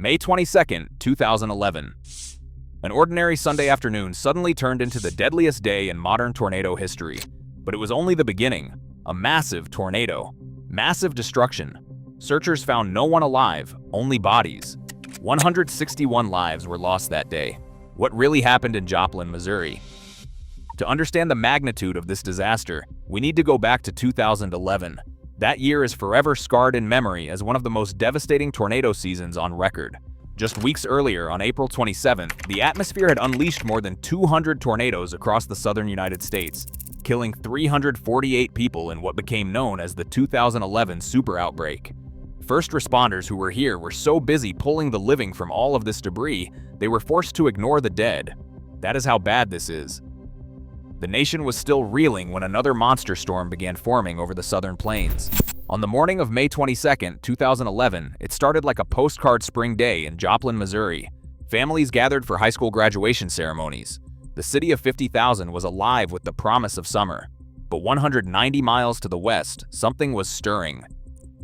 May 22, 2011. An ordinary Sunday afternoon suddenly turned into the deadliest day in modern tornado history. But it was only the beginning. A massive tornado. Massive destruction. Searchers found no one alive, only bodies. 161 lives were lost that day. What really happened in Joplin, Missouri? To understand the magnitude of this disaster, we need to go back to 2011. That year is forever scarred in memory as one of the most devastating tornado seasons on record. Just weeks earlier, on April 27th, the atmosphere had unleashed more than 200 tornadoes across the southern United States, killing 348 people in what became known as the 2011 super outbreak. First responders who were here were so busy pulling the living from all of this debris, they were forced to ignore the dead. That is how bad this is. The nation was still reeling when another monster storm began forming over the southern plains. On the morning of May 22, 2011, it started like a postcard spring day in Joplin, Missouri. Families gathered for high school graduation ceremonies. The city of 50,000 was alive with the promise of summer. But 190 miles to the west, something was stirring.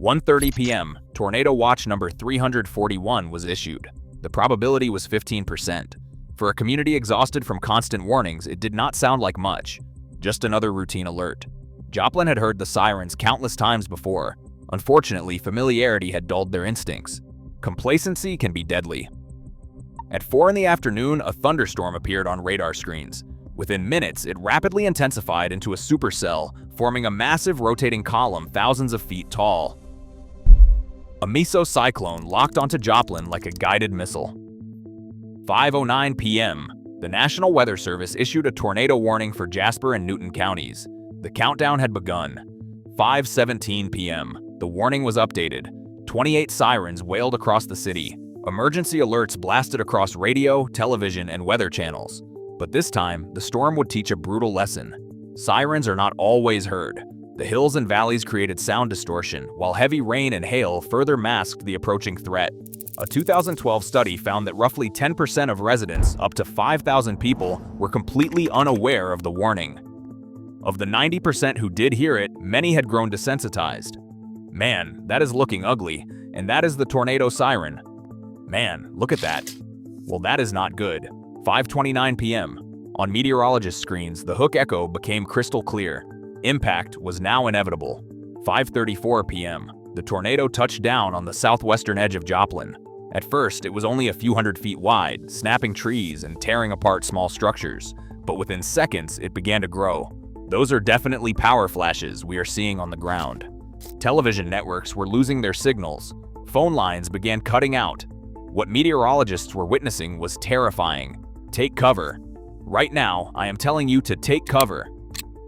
1:30 p.m., Tornado Watch number 341 was issued. The probability was 15%. For a community exhausted from constant warnings, it did not sound like much. Just another routine alert. Joplin had heard the sirens countless times before. Unfortunately, familiarity had dulled their instincts. Complacency can be deadly. At 4 in the afternoon, a thunderstorm appeared on radar screens. Within minutes, it rapidly intensified into a supercell, forming a massive rotating column thousands of feet tall. A mesocyclone locked onto Joplin like a guided missile. 5:09 p.m., the National Weather Service issued a tornado warning for Jasper and Newton counties. The countdown had begun. 5:17 p.m., the warning was updated. 28 sirens wailed across the city. Emergency alerts blasted across radio, television, and weather channels. But this time, the storm would teach a brutal lesson. Sirens are not always heard. The hills and valleys created sound distortion, while heavy rain and hail further masked the approaching threat. A 2012 study found that roughly 10% of residents, up to 5,000 people, were completely unaware of the warning. Of the 90% who did hear it, many had grown desensitized. Man, that is looking ugly, and that is the tornado siren. Man, look at that. Well, that is not good. 5:29 p.m. On meteorologist screens, the hook echo became crystal clear. Impact was now inevitable. 5:34 p.m. The tornado touched down on the southwestern edge of Joplin. At first, it was only a few hundred feet wide, snapping trees and tearing apart small structures. But within seconds, it began to grow. Those are definitely power flashes we are seeing on the ground. Television networks were losing their signals. Phone lines began cutting out. What meteorologists were witnessing was terrifying. Take cover. Right now, I am telling you to take cover.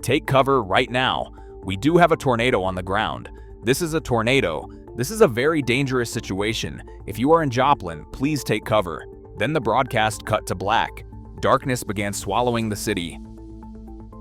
Take cover right now. We do have a tornado on the ground. This is a tornado. This is a very dangerous situation. If you are in Joplin, please take cover. Then the broadcast cut to black. Darkness began swallowing the city.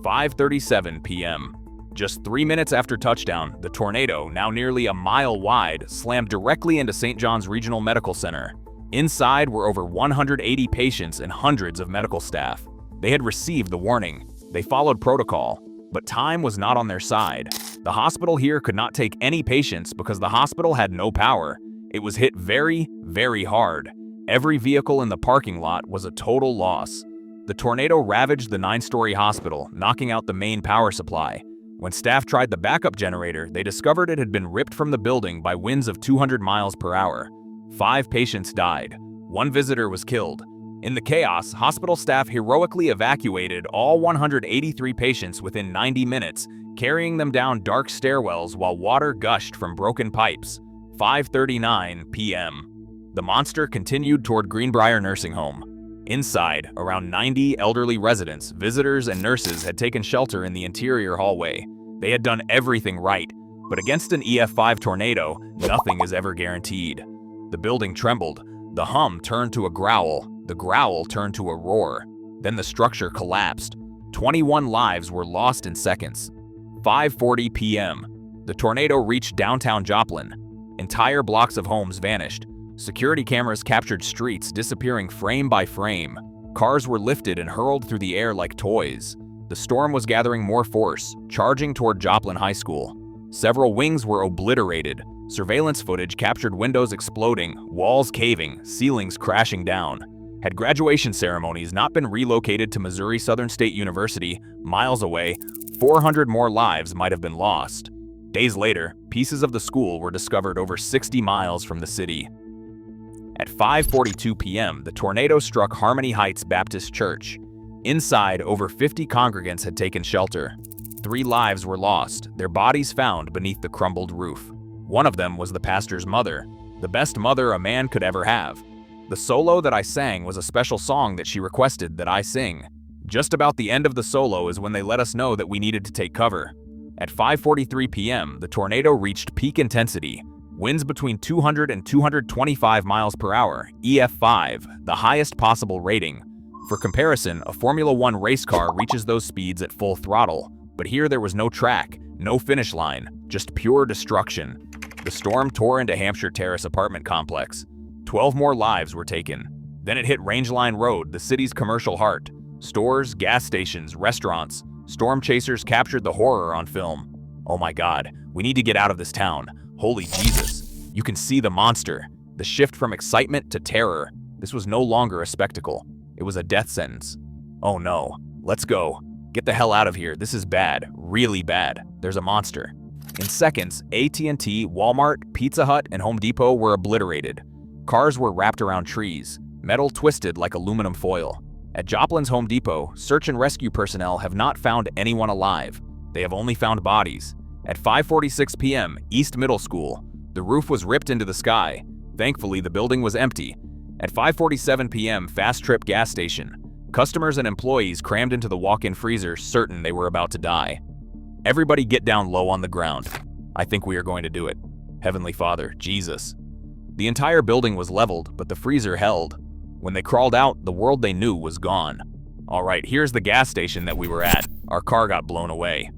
5:37 p.m. Just 3 minutes after touchdown, the tornado, now nearly a mile wide, slammed directly into St. John's Regional Medical Center. Inside were over 180 patients and hundreds of medical staff. They had received the warning. They followed protocol. But time was not on their side. The hospital here could not take any patients because the hospital had no power. It was hit very, very hard. Every vehicle in the parking lot was a total loss. The tornado ravaged the 9-story hospital, knocking out the main power supply. When staff tried the backup generator, they discovered it had been ripped from the building by winds of 200 miles per hour. 5 patients died. 1 visitor was killed. In the chaos, hospital staff heroically evacuated all 183 patients within 90 minutes, carrying them down dark stairwells while water gushed from broken pipes. 5:39 p.m. The monster continued toward Greenbrier Nursing Home. Inside, around 90 elderly residents, visitors, and nurses had taken shelter in the interior hallway. They had done everything right, but against an EF5 tornado, nothing is ever guaranteed. The building trembled. The hum turned to a growl. The growl turned to a roar. Then the structure collapsed. 21 lives were lost in seconds. 5:40 p.m. The tornado reached downtown Joplin. Entire blocks of homes vanished. Security cameras captured streets disappearing frame by frame. Cars were lifted and hurled through the air like toys. The storm was gathering more force, charging toward Joplin High School. Several wings were obliterated. Surveillance footage captured windows exploding, walls caving, ceilings crashing down. Had graduation ceremonies not been relocated to Missouri Southern State University, miles away, 400 more lives might have been lost. Days later, pieces of the school were discovered over 60 miles from the city. At 5:42 p.m., the tornado struck Harmony Heights Baptist Church. Inside, over 50 congregants had taken shelter. 3 lives were lost, their bodies found beneath the crumbled roof. One of them was the pastor's mother, the best mother a man could ever have. The solo that I sang was a special song that she requested that I sing. Just about the end of the solo is when they let us know that we needed to take cover. At 5:43 p.m., the tornado reached peak intensity, winds between 200 and 225 miles per hour, EF5, the highest possible rating. For comparison, a Formula 1 race car reaches those speeds at full throttle, but here there was no track, no finish line, just pure destruction. The storm tore into Hampshire Terrace apartment complex. 12 more lives were taken. Then it hit Rangeline Road, the city's commercial heart. Stores, gas stations, restaurants. Storm chasers captured the horror on film. Oh my God, we need to get out of this town. Holy Jesus. You can see the monster. The shift from excitement to terror. This was no longer a spectacle. It was a death sentence. Oh no. Let's go. Get the hell out of here. This is bad. Really bad. There's a monster. In seconds, AT&T, Walmart, Pizza Hut, and Home Depot were obliterated. Cars were wrapped around trees, metal twisted like aluminum foil. At Joplin's Home Depot, search and rescue personnel have not found anyone alive. They have only found bodies. At 5:46 p.m., East Middle School, the roof was ripped into the sky. Thankfully, the building was empty. At 5:47 p.m., Fast Trip gas station. Customers and employees crammed into the walk-in freezer, certain they were about to die. Everybody get down low on the ground. I think we are going to do it. Heavenly Father, Jesus. The entire building was leveled, but the freezer held. When they crawled out, the world they knew was gone. All right, here's the gas station that we were at. Our car got blown away.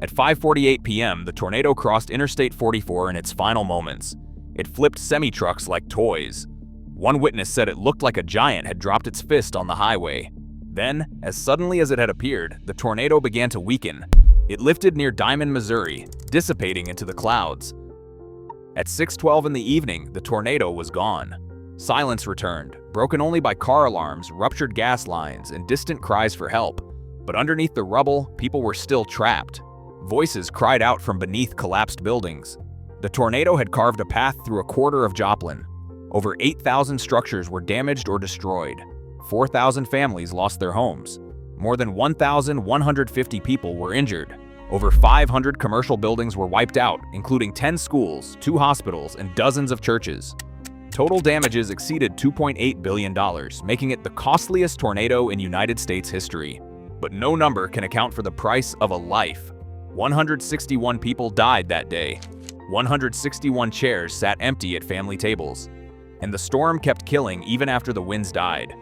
At 5:48 p.m., the tornado crossed Interstate 44 in its final moments. It flipped semi-trucks like toys. One witness said it looked like a giant had dropped its fist on the highway. Then, as suddenly as it had appeared, the tornado began to weaken. It lifted near Diamond, Missouri, dissipating into the clouds. At 6:12 in the evening, the tornado was gone. Silence returned, broken only by car alarms, ruptured gas lines, and distant cries for help. But underneath the rubble, people were still trapped. Voices cried out from beneath collapsed buildings. The tornado had carved a path through a quarter of Joplin. Over 8,000 structures were damaged or destroyed. 4,000 families lost their homes. More than 1,150 people were injured. Over 500 commercial buildings were wiped out, including 10 schools, 2 hospitals, and dozens of churches. Total damages exceeded $2.8 billion, making it the costliest tornado in United States history. But no number can account for the price of a life. 161 people died that day. 161 chairs sat empty at family tables. And the storm kept killing even after the winds died.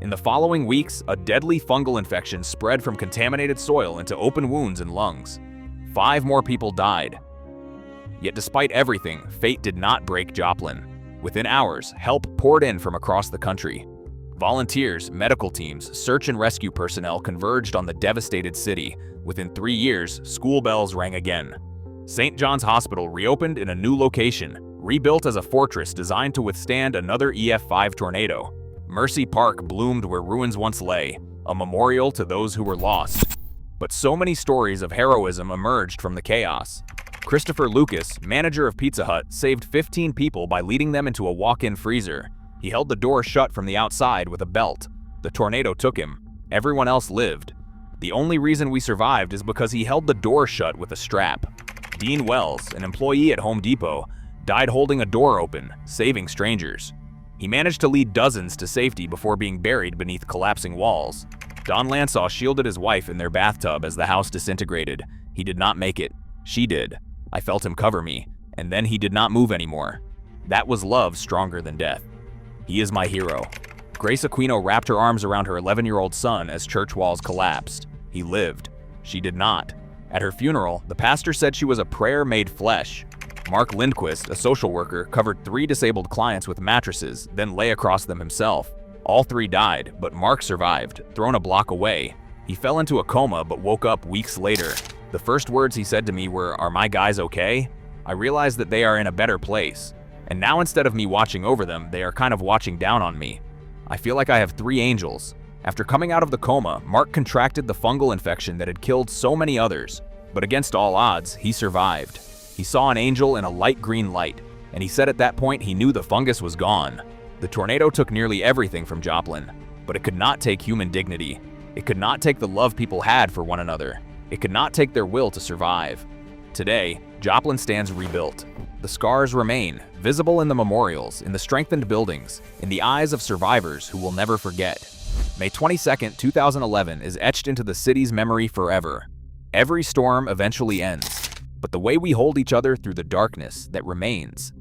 In the following weeks, a deadly fungal infection spread from contaminated soil into open wounds and lungs. 5 more people died. Yet despite everything, fate did not break Joplin. Within hours, help poured in from across the country. Volunteers, medical teams, search and rescue personnel converged on the devastated city. Within 3 years, school bells rang again. St. John's Hospital reopened in a new location, rebuilt as a fortress designed to withstand another EF5 tornado. Mercy Park bloomed where ruins once lay, a memorial to those who were lost. But so many stories of heroism emerged from the chaos. Christopher Lucas, manager of Pizza Hut, saved 15 people by leading them into a walk-in freezer. He held the door shut from the outside with a belt. The tornado took him. Everyone else lived. The only reason we survived is because he held the door shut with a strap. Dean Wells, an employee at Home Depot, died holding a door open, saving strangers. He managed to lead dozens to safety before being buried beneath collapsing walls. Don Lansaw shielded his wife in their bathtub as the house disintegrated. He did not make it. She did. I felt him cover me, and then he did not move anymore. That was love stronger than death. He is my hero. Grace Aquino wrapped her arms around her 11-year-old son as church walls collapsed. He lived. She did not. At her funeral, the pastor said she was a prayer made flesh. Mark Lindquist, a social worker, covered 3 disabled clients with mattresses, then lay across them himself. All 3 died, but Mark survived, thrown a block away. He fell into a coma but woke up weeks later. The first words he said to me were, "Are my guys okay?" I realize that they are in a better place. And now instead of me watching over them, they are kind of watching down on me. I feel like I have 3 angels. After coming out of the coma, Mark contracted the fungal infection that had killed so many others. But against all odds, he survived. He saw an angel in a light green light, and he said at that point he knew the fungus was gone. The tornado took nearly everything from Joplin, but it could not take human dignity. It could not take the love people had for one another. It could not take their will to survive. Today, Joplin stands rebuilt. The scars remain, visible in the memorials, in the strengthened buildings, in the eyes of survivors who will never forget. May 22, 2011 is etched into the city's memory forever. Every storm eventually ends, but the way we hold each other through the darkness that remains